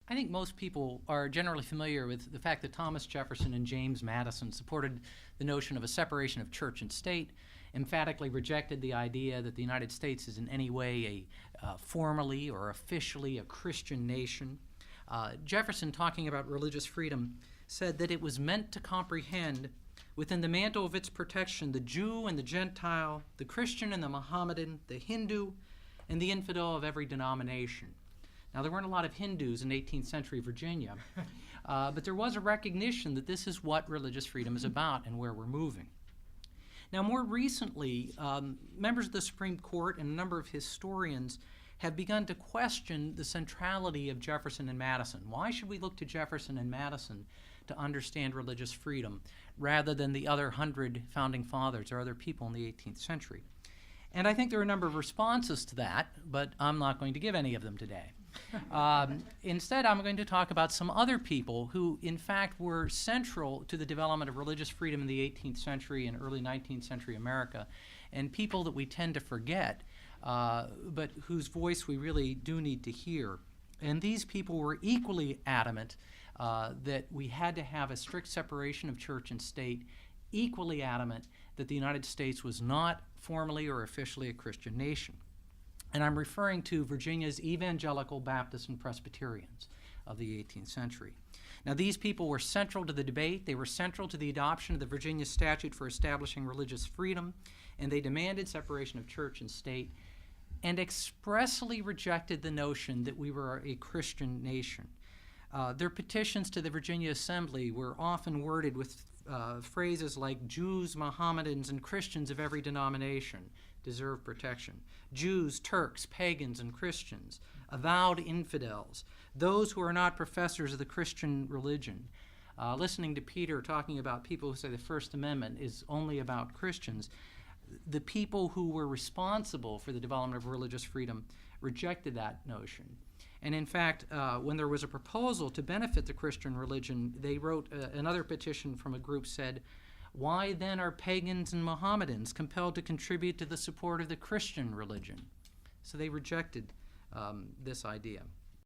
I think most people are generally familiar with the fact that Thomas Jefferson and James Madison supported the notion of a separation of church and state, emphatically rejected the idea that the United States is in any way formally or officially a Christian nation. Jefferson, talking about religious freedom, said that it was meant to comprehend within the mantle of its protection the Jew and the Gentile, the Christian and the Mohammedan, the Hindu and the infidel of every denomination. Now, there weren't a lot of Hindus in 18th century Virginia, but there was a recognition that this is what religious freedom is about and where we're moving. Now, more recently, members of the Supreme Court and a number of historians have begun to question the centrality of Jefferson and Madison. Why should we look to Jefferson and Madison to understand religious freedom rather than the other 100 founding fathers or other people in the 18th century? And I think there are a number of responses to that, but I'm not going to give any of them today. Instead, I'm going to talk about some other people who, in fact, were central to the development of religious freedom in the 18th century and early 19th century America, and people that we tend to forget, but whose voice we really do need to hear. And these people were equally adamant that we had to have a strict separation of church and state, equally adamant that the United States was not formally or officially a Christian nation. And I'm referring to Virginia's evangelical Baptists and Presbyterians of the 18th century. Now, these people were central to the debate. They were central to the adoption of the Virginia statute for establishing religious freedom, and they demanded separation of church and state and expressly rejected the notion that we were a Christian nation. Their petitions to the Virginia Assembly were often worded with phrases like Jews, Mohammedans, and Christians of every denomination deserve protection. Jews, Turks, pagans, and Christians, avowed infidels, those who are not professors of the Christian religion. Listening to Peter talking about people who say the First Amendment is only about Christians, the people who were responsible for the development of religious freedom rejected that notion. And in fact, when there was a proposal to benefit the Christian religion, they wrote another petition from a group said, "Why then are pagans and Mohammedans compelled to contribute to the support of the Christian religion?" So they rejected this idea.